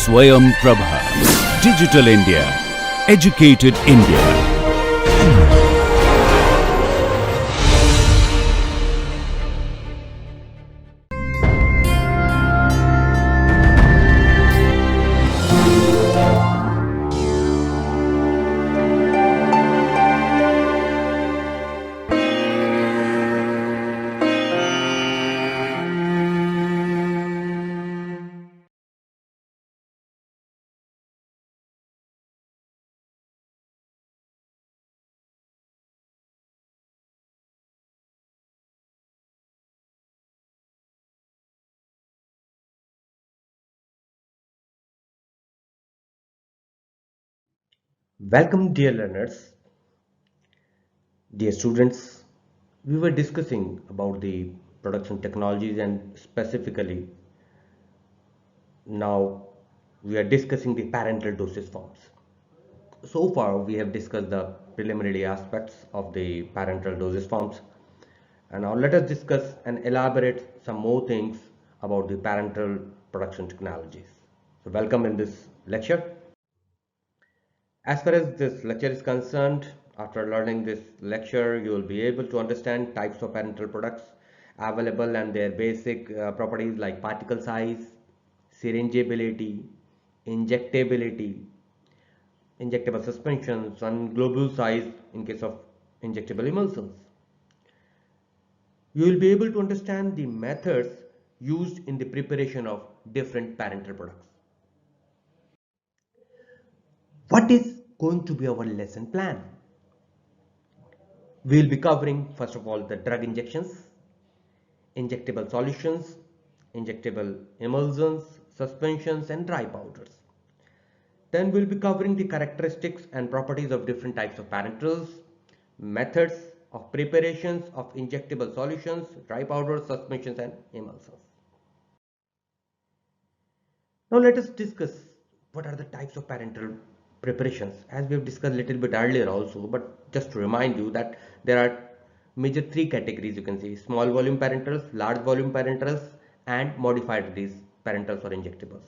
Swayam Prabha. Digital India. Educated India. Welcome, dear learners, dear students. We were discussing about the production technologies, and specifically now we are discussing the parental dosage forms. So far, we have discussed the preliminary aspects of the parental dosage forms, and now let us discuss and elaborate some more things about the parental production technologies. So, welcome in this lecture. As far as this lecture is concerned, after learning this lecture, you will be able to understand types of parental products available and their basic properties like particle size, syringeability, injectability, injectable suspensions, and globule size in case of injectable emulsions. You will be able to understand the methods used in the preparation of different parental products. What is going to be our lesson plan? We will be covering first of all the drug injections, injectable solutions, injectable emulsions, suspensions and dry powders. Then we'll be covering the characteristics and properties of different types of parentals, methods of preparations of injectable solutions, dry powders, suspensions and emulsions. Now let us discuss what are the types of parental preparations, as we have discussed a little bit earlier also, but just to remind you that there are major three categories. You can see small volume parentals, large volume parentals and modified release parentals or injectables.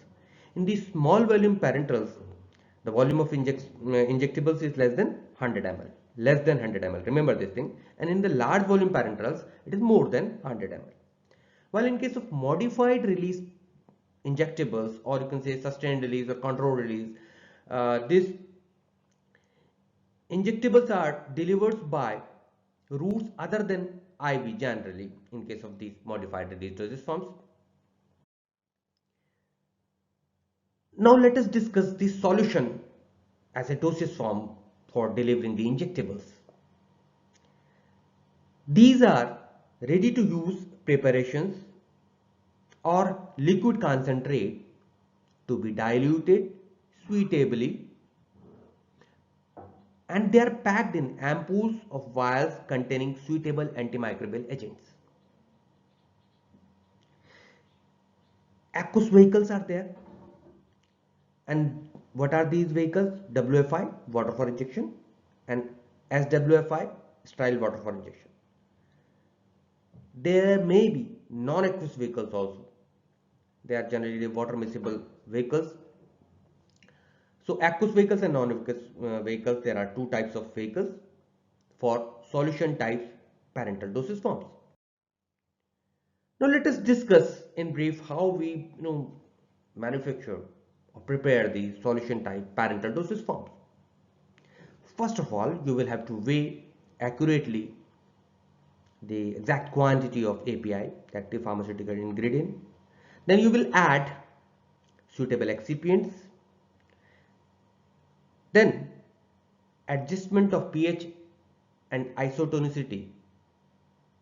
In these small volume parentals, the volume of injectables is less than 100 ml, less than 100 ml, remember this thing. And in the large volume parentals, it is more than 100 ml. While in case of modified release injectables, or you can say sustained release or controlled release, these injectables are delivered by routes other than IV generally in case of these modified release dosage forms. Now let us discuss the solution as a dosage form for delivering the injectables. These are ready to use preparations or liquid concentrate to be diluted suitably, and they are packed in ampoules of vials containing suitable antimicrobial agents. Aqueous vehicles are there, and what are these vehicles? WFI, water for injection, and SWFI, sterile water for injection. There may be non-aqueous vehicles also. They are generally water miscible vehicles. So aqueous vehicles and non-aqueous vehicles, there are two types of vehicles for solution types parental dosage forms. Now let us discuss in brief how we manufacture or prepare the solution type parental dosage forms. First of all, you will have to weigh accurately the exact quantity of API, active pharmaceutical ingredient. Then you will add suitable excipients. Then adjustment of pH and isotonicity.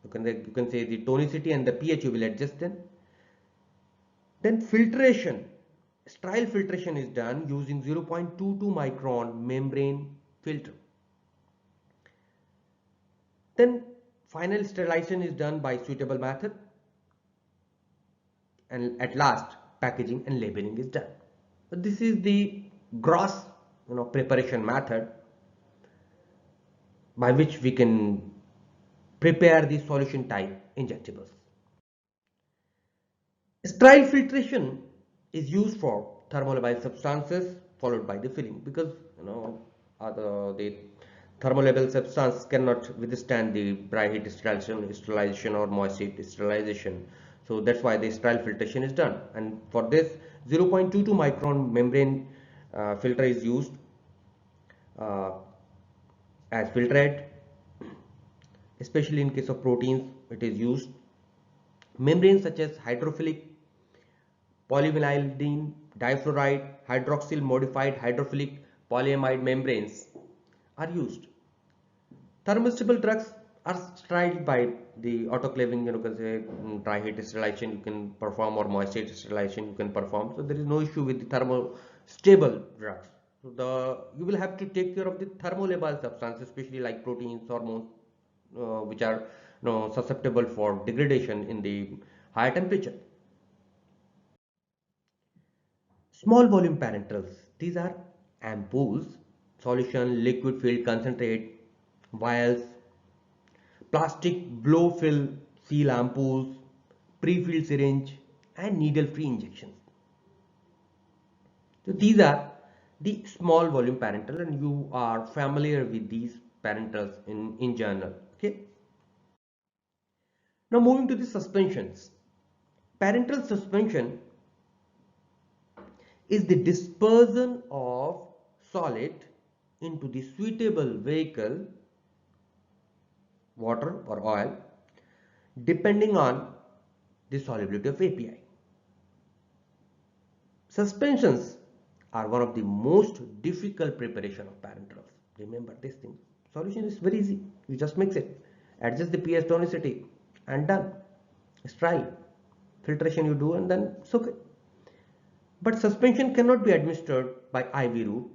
You can say the tonicity and the pH you will adjust them. Then filtration, sterile filtration is done using 0.22 micron membrane filter. Then final sterilization is done by suitable method, and at last packaging and labeling is done. So this is the gross preparation method by which we can prepare the solution type injectables. Sterile filtration is used for thermolabile substances followed by the filling, because the thermolabile substance cannot withstand the dry heat sterilization or moist heat sterilization. So that's why the sterile filtration is done, and for this 0.22 micron membrane filter is used uh, as filter head. Especially in case of proteins, it is used. Membranes such as hydrophilic polyvinylidene difluoride, hydroxyl modified hydrophilic polyamide membranes are used. Thermostable drugs are sterilized by the autoclaving, you can say dry heat sterilization you can perform, or moist heat sterilization you can perform. So there is no issue with the thermostable drugs. So you will have to take care of the thermolabile substances, especially like proteins, hormones, which are susceptible for degradation in the higher temperature. Small volume parenterals, these are ampoules, solution, liquid filled concentrate, vials, plastic blow fill seal ampoules, pre-filled syringe, and needle-free injections. So these are the small volume parenteral, and you are familiar with these parenterals in general. Okay. Now moving to the suspensions. Parenteral suspension is the dispersion of solid into the suitable vehicle, water or oil, depending on the solubility of API. Suspensions are one of the most difficult preparation of parenterals. Remember this thing. Solution is very easy. You just mix it, adjust the pH tonicity, and done. Sterile. Filtration you do, and then it's okay. But suspension cannot be administered by IV route,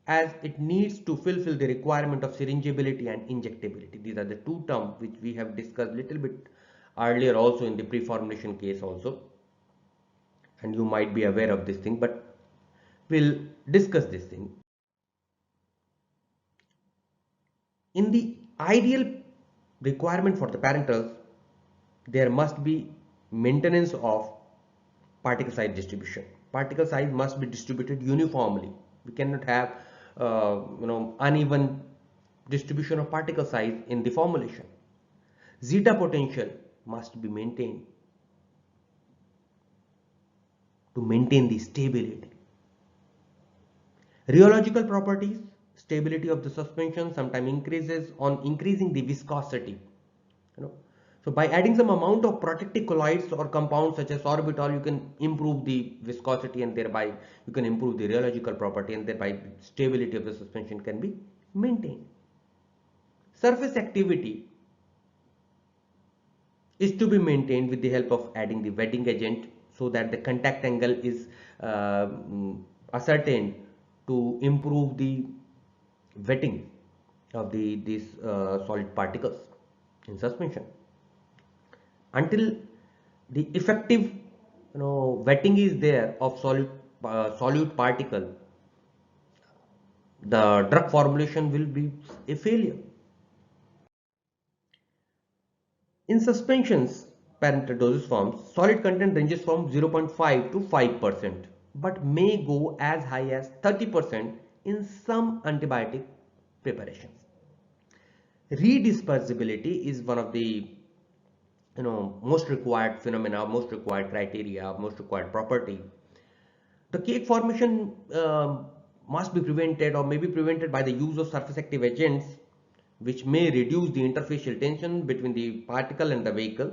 as it needs to fulfill the requirement of syringeability and injectability. These are the two terms which we have discussed a little bit earlier also in the pre-formulation case also, and you might be aware of this thing, but we'll discuss this thing. In the ideal requirement for the parenterals, there must be maintenance of particle size distribution. Particle size must be distributed uniformly. We cannot have uneven distribution of particle size in the formulation. Zeta potential must be maintained to maintain the stability. Rheological properties, stability of the suspension sometimes increases on increasing the viscosity. So by adding some amount of protective colloids or compounds such as sorbitol, you can improve the viscosity, and thereby you can improve the rheological property, and thereby stability of the suspension can be maintained. Surface activity is to be maintained with the help of adding the wetting agent, so that the contact angle is ascertained to improve the wetting of these solid particles in suspension. Until the effective wetting is there of solute particle, the drug formulation will be a failure. In suspensions, parenteral dosage forms, solid content ranges from 0.5 to 5%, but may go as high as 30% in some antibiotic preparations. Redispersibility is one of the most required phenomena, most required criteria, most required property. The cake formation must be prevented, or may be prevented, by the use of surface active agents which may reduce the interfacial tension between the particle and the vehicle.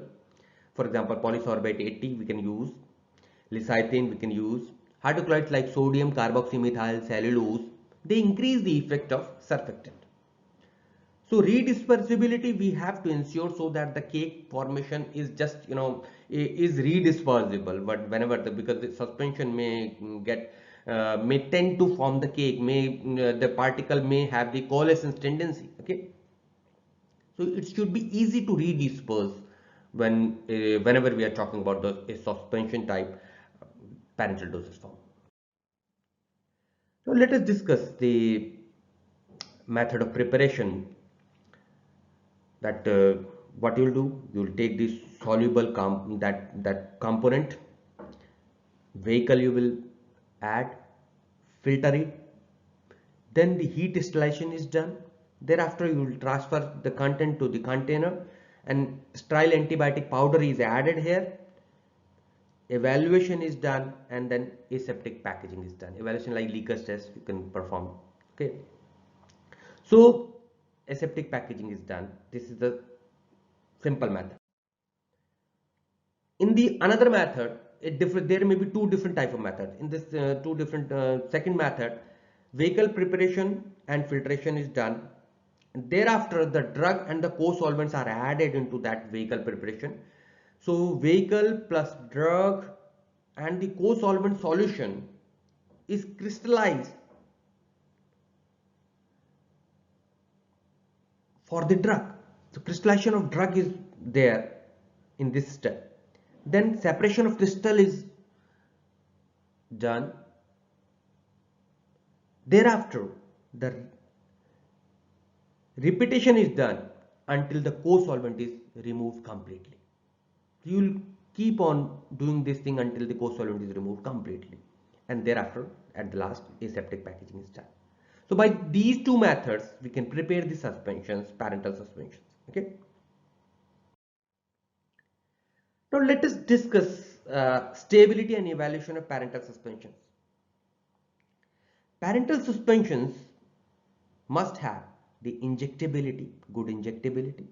For example, polysorbate 80 we can use, lecithin we can use, hydrochlorides like sodium carboxymethyl cellulose, they increase the effect of surfactant. So redispersibility we have to ensure, so that the cake formation is just is redispersible. But whenever because the suspension may may tend to form the cake, the particle may have the coalescence tendency. Okay, so it should be easy to redisperse whenever we are talking about a suspension type parenteral dosage form. So let us discuss the method of preparation. That what you'll do, you'll take this soluble that component vehicle, you will add, filter it, then the heat distillation is done. Thereafter you will transfer the content to the container and sterile antibiotic powder is added here. Evaluation is done and then aseptic packaging is done. Evaluation like leakage test you can perform. Okay. So aseptic packaging is done. This is the simple method. In the another method, there may be two different type of methods. In this two different second method, vehicle preparation and filtration is done. And thereafter, the drug and the co-solvents are added into that vehicle preparation. So vehicle plus drug and the co-solvent solution is crystallized for the drug. So crystallization of drug is there in this step. Then separation of crystal is done. Thereafter, the repetition is done until the co-solvent is removed completely. You will keep on doing this thing until the co-solvent is removed completely. And thereafter, at the last, aseptic packaging is done. So by these two methods, we can prepare the suspensions, parental suspensions. Okay. Now let us discuss stability and evaluation of parental suspensions. Parental suspensions must have the injectability, good injectability.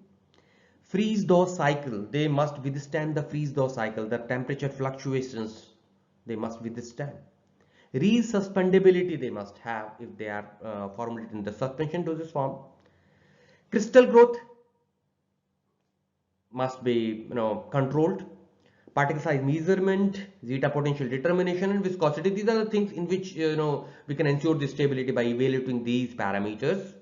Freeze-thaw cycle, they must withstand the freeze-thaw cycle, the temperature fluctuations, they must withstand. Resuspendability they must have if they are formulated in the suspension dosage form. Crystal growth must be controlled. Particle size measurement, zeta potential determination, and viscosity, these are the things in which we can ensure the stability by evaluating these parameters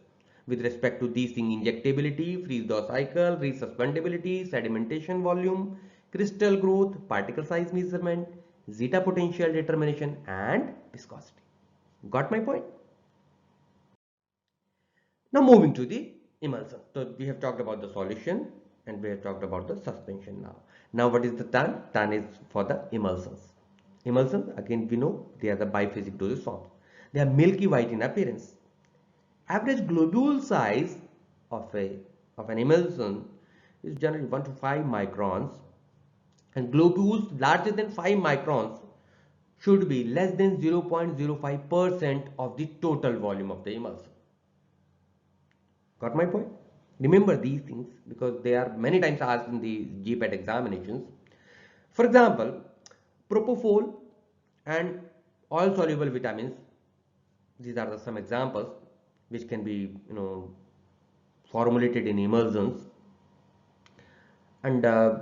with respect to these things: injectability, freeze-thaw cycle, resuspendability, sedimentation volume, crystal growth, particle size measurement, zeta potential determination, and viscosity. Got my point? Now moving to the emulsion. So we have talked about the solution and we have talked about the suspension now. Now what is the TAN? TAN is for the emulsions. Emulsions, again we know they are the biphasic dosage forms. They are milky white in appearance. Average globule size of an emulsion is generally 1 to 5 microns, and globules larger than 5 microns should be less than 0.05% of the total volume of the emulsion. Got my point? Remember these things because they are many times asked in the GPAT examinations. For example, propofol and oil soluble vitamins, these are some examples which can be formulated in emulsions. And I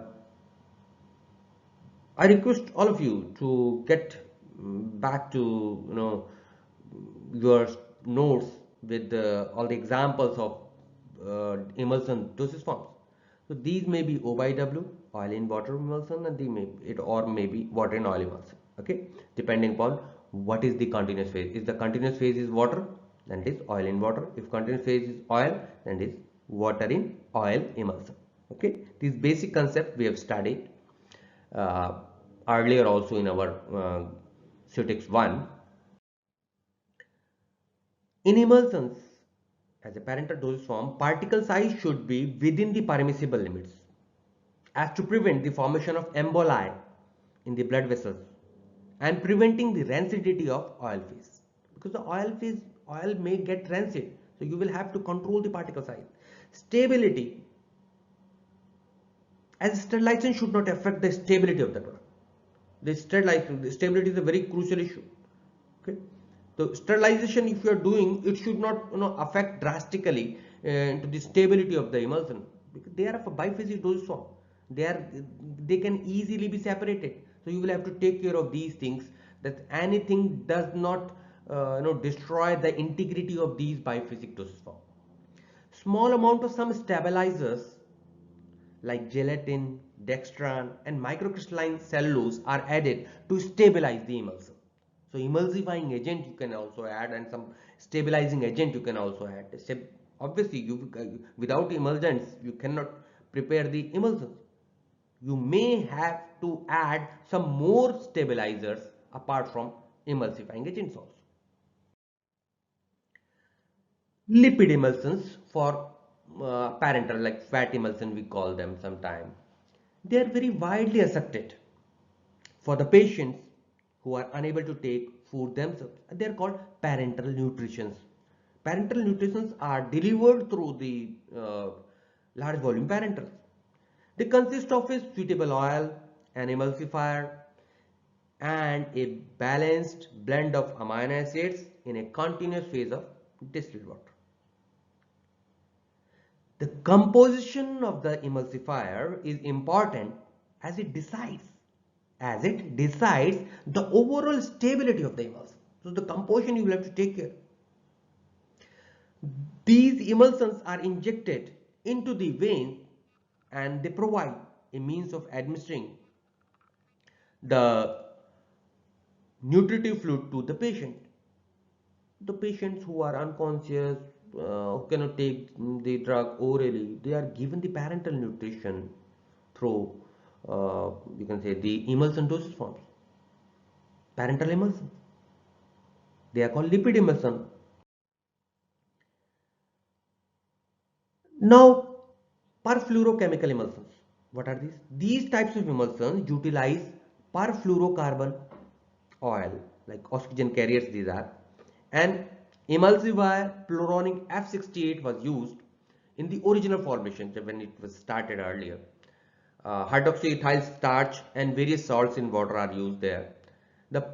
request all of you to get back to your notes with all the examples of emulsion dosage forms. So these may be OYW, oil in water emulsion, and or maybe water in oil emulsion. Okay, depending upon what is the continuous phase. If the continuous phase is water, then it is oil in water. If continuous phase is oil, then it is water in oil emulsion. Okay, these basic concepts we have studied earlier also in our CUTEX 1. In emulsions, as a parental dosage form, particle size should be within the permissible limits as to prevent the formation of emboli in the blood vessels and preventing the rancidity of oil phase, because the oil may get rancid, so you will have to control the particle size. Stability, as sterilization should not affect the stability of the drug. The stability is a very crucial issue. Okay. So sterilization, if you are doing, it should not affect drastically into the stability of the emulsion, because they are of a biphasic dosage form. They can easily be separated. So you will have to take care of these things, that anything does not destroy the integrity of these biphasic dosage form. Small amount of some stabilizers like gelatin, dextran, and microcrystalline cellulose are added to stabilize the emulsion. So emulsifying agent you can also add, and some stabilizing agent you can also add. Obviously, without emulsions you cannot prepare the emulsions. You may have to add some more stabilizers apart from emulsifying agents also. Lipid emulsions for parenteral, like fat emulsion we call them sometime, they are very widely accepted for the patients who are unable to take food themselves. They are called parenteral nutritions. Parenteral nutritions are delivered through the large volume parenterals. They consist of a suitable oil, an emulsifier, and a balanced blend of amino acids in a continuous phase of distilled water. The composition of the emulsifier is important as it decides the overall stability of the emulsion. So the composition you will have to take care. These emulsions are injected into the vein and they provide a means of administering the nutritive fluid to the patient. The patients who are unconscious, who cannot take the drug orally, they are given the parenteral nutrition through, you can say, the emulsion dosage forms. Parenteral emulsion. They are called lipid emulsion. Now, perfluorochemical emulsions. What are these? These types of emulsions utilize perfluorocarbon oil, like oxygen carriers these are, and emulsifier pluronic F68 was used in the original formulation when it was started earlier. Hydroxyethyl starch and various salts in water are used there. The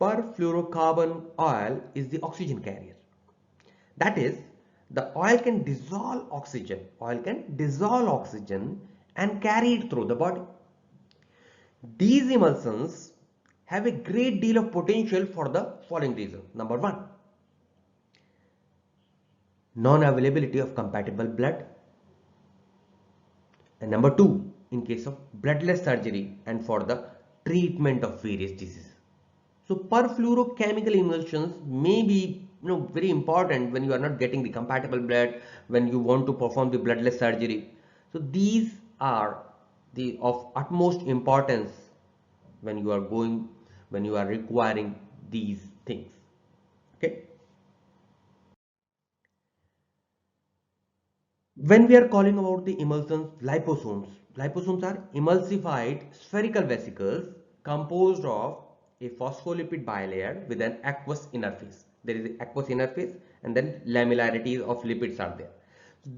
perfluorocarbon oil is the oxygen carrier. That is, the oil can dissolve oxygen. Oil can dissolve oxygen and carry it through the body. These emulsions have a great deal of potential for the following reasons. Number one, non-availability of compatible blood. And number two, in case of bloodless surgery and for the treatment of various diseases. So perfluorochemical emulsions may be very important when you are not getting the compatible blood, when you want to perform the bloodless surgery. So these are the of utmost importance when you are requiring these things. Okay. When we are calling about the emulsions, liposomes are emulsified spherical vesicles composed of a phospholipid bilayer with an aqueous inner face. There is an aqueous inner face and then lamellarities of lipids are there.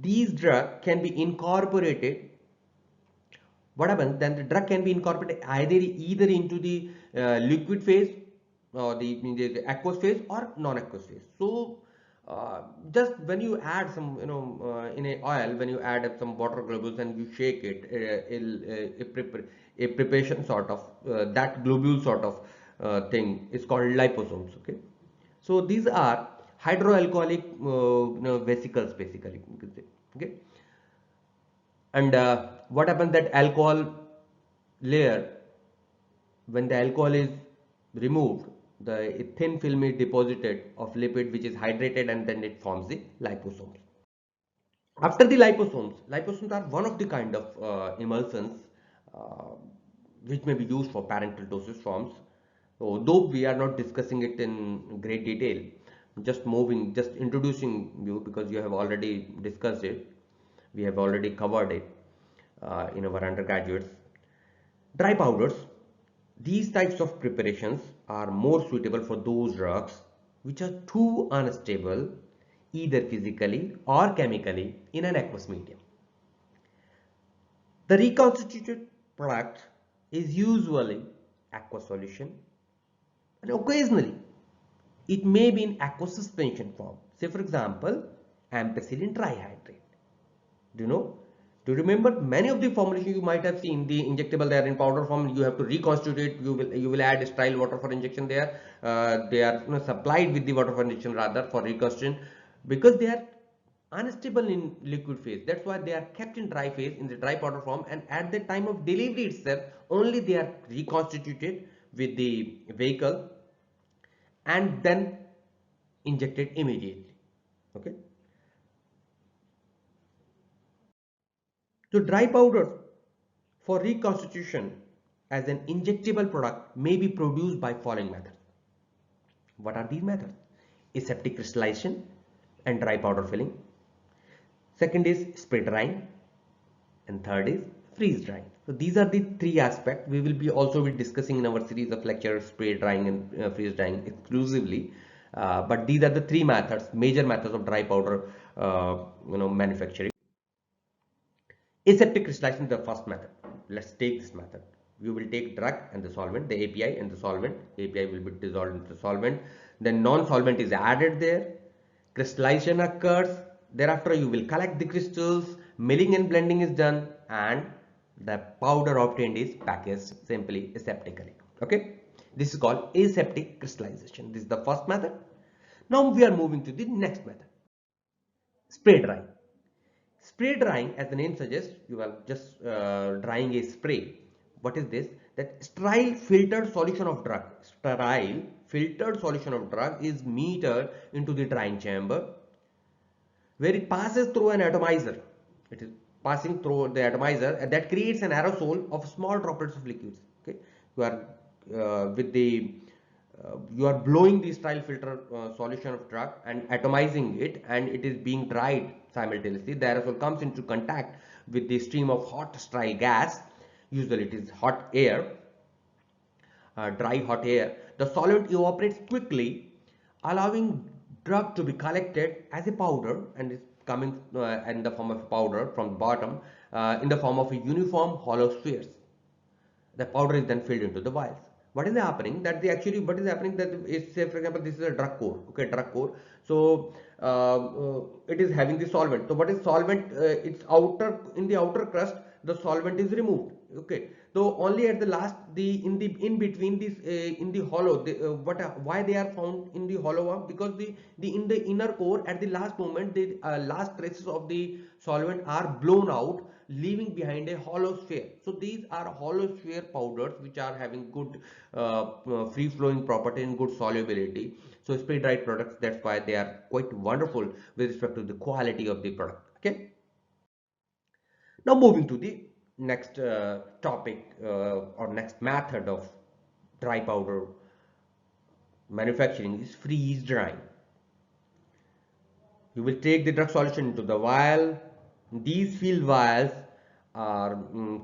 These drugs can be incorporated. What happens then? The drug can be incorporated either into the liquid phase or the aqueous phase or non-aqueous phase. So just when you add some in a oil, when you add some water globules and you shake it, a preparation sort of that globule sort of thing is called liposomes. Okay, so these are hydroalcoholic vesicles basically, you can say. Okay. And what happens that alcohol layer, when the alcohol is removed, the thin film is deposited of lipid which is hydrated and then it forms the liposomes. After the liposomes are one of the kind of emulsions uh, which may be used for parenteral dosage forms. So, though we are not discussing it in great detail, just introducing you because you have already discussed it. We have already covered it in our undergraduates. Dry powders. These types of preparations are more suitable for those drugs which are too unstable either physically or chemically in an aqueous medium. The reconstituted product is usually aqueous solution and occasionally it may be in aqueous suspension form. Say for example, ampicillin trihydrate. Do you know? Do you remember many of the formulations you might have seen the injectable they are in powder form? You have to reconstitute. You will add sterile water for injection there. They are supplied with the water for injection rather for reconstitution because they are unstable in liquid phase. That's why they are kept in dry phase in the dry powder form, and at the time of delivery itself only they are reconstituted with the vehicle and then injected immediately. Okay. So dry powder for reconstitution as an injectable product may be produced by following methods. What are these methods? Aseptic crystallization and dry powder filling. Second is spray drying, and third is freeze drying. So these are the three aspects we will be also be discussing in our series of lectures, spray drying and freeze drying exclusively. But these are the three methods, major methods of dry powder manufacturing. Aseptic crystallization is the first method. Let's take this method. You will take drug and the solvent, the API and the solvent. API will be dissolved into the solvent. Then non-solvent is added there. Crystallization occurs. Thereafter, you will collect the crystals. Milling and blending is done, and the powder obtained is packaged simply aseptically. Okay, this is called aseptic crystallization. This is the first method. Now we are moving to the next method, spray drying. Spray drying, as the name suggests, you are just drying a spray. What is this? That sterile filtered solution of drug. Sterile filtered solution of drug is metered into the drying chamber, where it passes through an atomizer. It is passing through the atomizer, and that creates an aerosol of small droplets of liquids. Okay, you are you are blowing the sterile filter solution of drug and atomizing it, and it is being dried simultaneously. The aerosol comes into contact with the stream of hot sterile gas. Usually it is hot air, dry hot air. The solvent evaporates quickly, allowing drug to be collected as a powder, and is coming in the form of a powder from the bottom in the form of a uniform hollow spheres. The powder is then filled into the vials. What is happening? That they actually, what is happening that is, say for example, this is a drug core. Okay, drug core. So it is having the solvent. So what is solvent? It's outer, in the outer crust, the solvent is removed. Okay, so only at the last, in between this in the hollow, why they are found in the hollow one? Because the in the inner core, at the last moment, the last traces of the solvent are blown out, leaving behind a hollow sphere. So these are hollow sphere powders which are having good free flowing property and good solubility. So spray dried products, that's why they are quite wonderful with respect to the quality of the product. Okay, now moving to the next topic or next method of dry powder manufacturing is freeze drying. You will take the drug solution into the vial. These filled vials are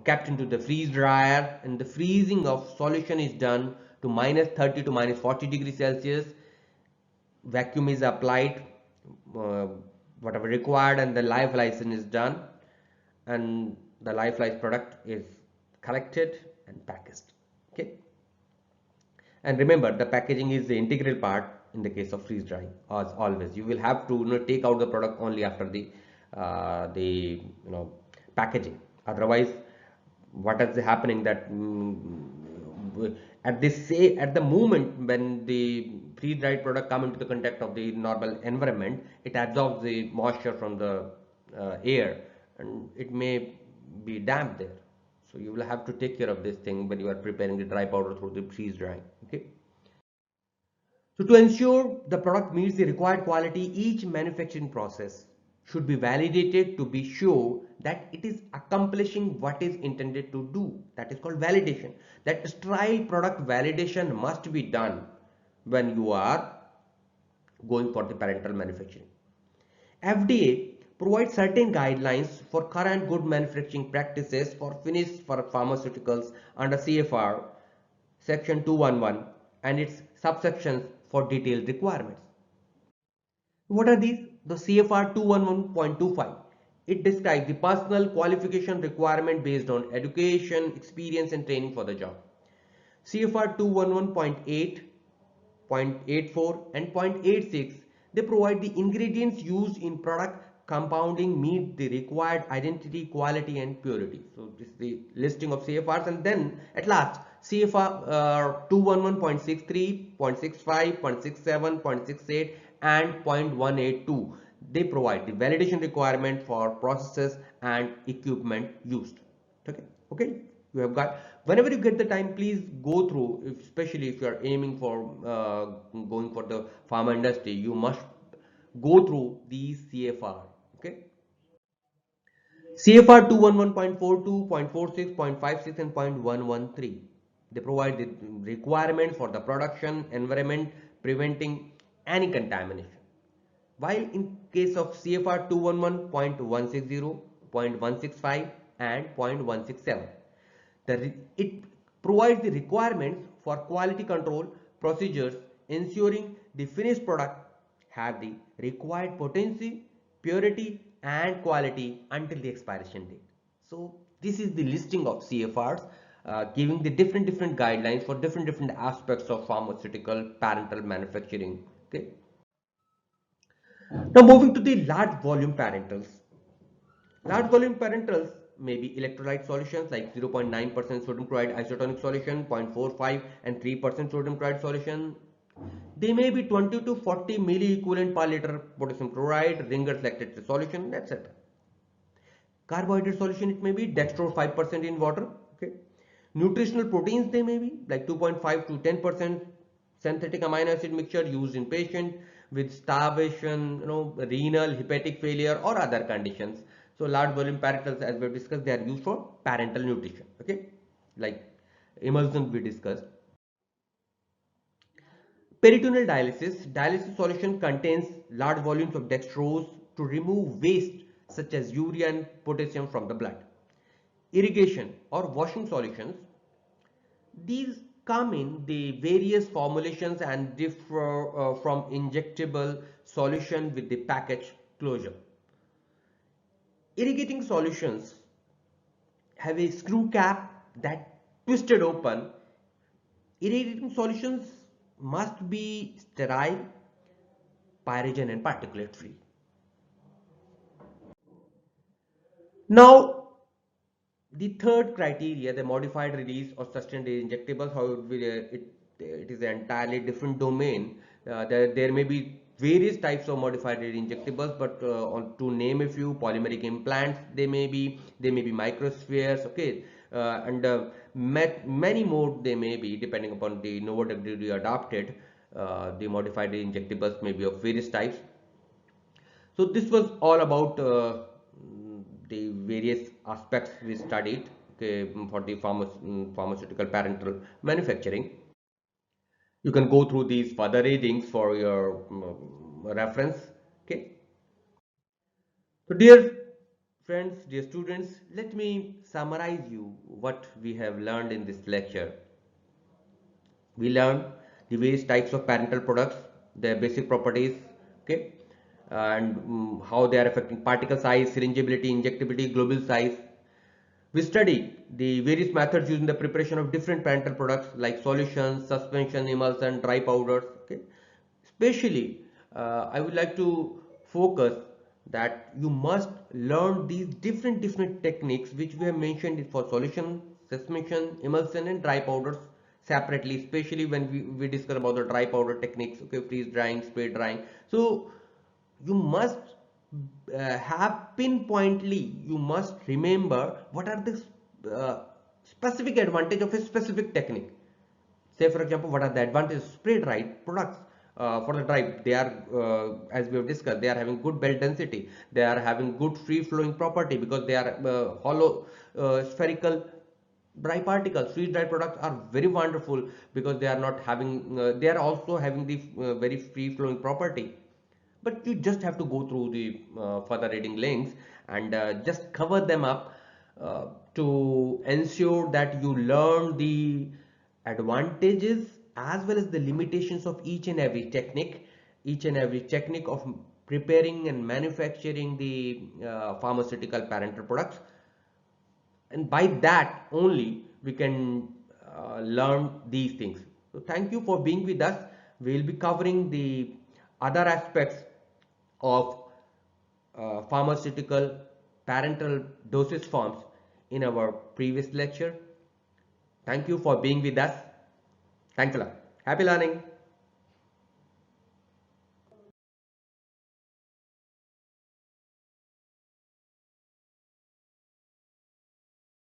kept into the freeze dryer, and the freezing of solution is done to -30 to -40 degrees Celsius. Vacuum is applied, whatever required, and the lyophilization is done, and the lyophilized product is collected and packaged. Okay, and remember, the packaging is the integral part in the case of freeze drying. As always, you will have to take out the product only after the packaging. Otherwise, what is happening that at the moment when the freeze dried product come into the contact of the normal environment, it absorbs the moisture from the air, and it may be damp there. So you will have to take care of this thing when you are preparing the dry powder through the freeze drying. Okay. So to ensure the product meets the required quality, each manufacturing process should be validated to be sure that it is accomplishing what is intended to do. That is called validation. That sterile product validation must be done when you are going for the parenteral manufacturing. FDA provides certain guidelines for current good manufacturing practices for finished for pharmaceuticals under CFR section 211 and its subsections for detailed requirements. What are these? The CFR 211.25. It describes the personal qualification requirement based on education, experience and training for the job. CFR 211.8, 0.84 and 0.86, they provide the ingredients used in product compounding meet the required identity, quality and purity. So this is the listing of CFRs, and then at last CFR 211.63, 0.65, 0.67, 0.68 and 0.182. They provide the validation requirement for processes and equipment used. Okay, you have got, whenever you get the time, please go through, especially if you are aiming for going for the pharma industry, you must go through these CFR. Okay, CFR 211.42, 0.46, 0.56 and 0.113. They provide the requirement for the production environment, preventing any contamination. While in case of CFR 211.160, 0.165 and 0.167, it provides the requirements for quality control procedures ensuring the finished product have the required potency, purity and quality until the expiration date. So this is the listing of CFRs giving the different guidelines for different aspects of pharmaceutical parental manufacturing. Okay. Now moving to the large volume parentals. Large volume parentals may be electrolyte solutions like 0.9% sodium chloride isotonic solution, 0.45 and 3% sodium chloride solution. They may be 20 to 40 milliequivalent per liter potassium chloride, Ringer's lactate solution, etc. Carbohydrate solution, it may be dextrose 5% in water. Okay. Nutritional proteins, they may be like 2.5 to 10% synthetic amino acid mixture used in patient with starvation, renal, hepatic failure or other conditions. So large volume parentals, as we discussed, they are used for parental nutrition. Okay, like emulsion we discussed. Peritoneal dialysis. Dialysis solution contains large volumes of dextrose to remove waste such as urea and potassium from the blood. Irrigation or washing solutions. These come in the various formulations and differ from injectable solution with the package closure. Irrigating solutions have a screw cap that twisted open. Irrigating solutions must be sterile, pyrogen and particulate free. Now, the third criteria, the modified release or sustained release injectables, however, it is an entirely different domain. There may be various types of modified release injectables, but to name a few, polymeric implants, they may be microspheres, okay, and many more they may be, depending upon the novel technology adopted. The modified release injectables may be of various types. So this was all about the various aspects we studied, okay, for the pharmaceutical parenteral manufacturing. You can go through these further readings for your reference. Okay. So dear friends, dear students, let me summarize you what we have learned in this lecture. We learned the various types of parenteral products, their basic properties, okay, and how they are affecting particle size, syringeability, injectability, globule size. We studied the various methods used in the preparation of different parenteral products like solutions, suspension, emulsion, dry powders. Okay, especially I would like to focus that you must learn these different techniques which we have mentioned for solution, suspension, emulsion, and dry powders separately, especially when we discuss about the dry powder techniques, okay, freeze drying, spray drying. So you must have pinpointly, you must remember what are the specific advantage of a specific technique. Say for example, what are the advantages of spray dried products? For the dry, they are as we have discussed, they are having good belt density, they are having good free flowing property because they are hollow spherical dry particles. Freeze dried products are very wonderful because they are not having they are also having the very free flowing property. But you just have to go through the further reading links and just cover them up to ensure that you learn the advantages as well as the limitations of each and every technique of preparing and manufacturing the pharmaceutical parenteral products, and by that only we can learn these things. So thank you for being with us. We will be covering the other aspects of pharmaceutical parenteral dosage forms in our previous lecture. Thank you for being with us. Thanks a lot. Happy learning.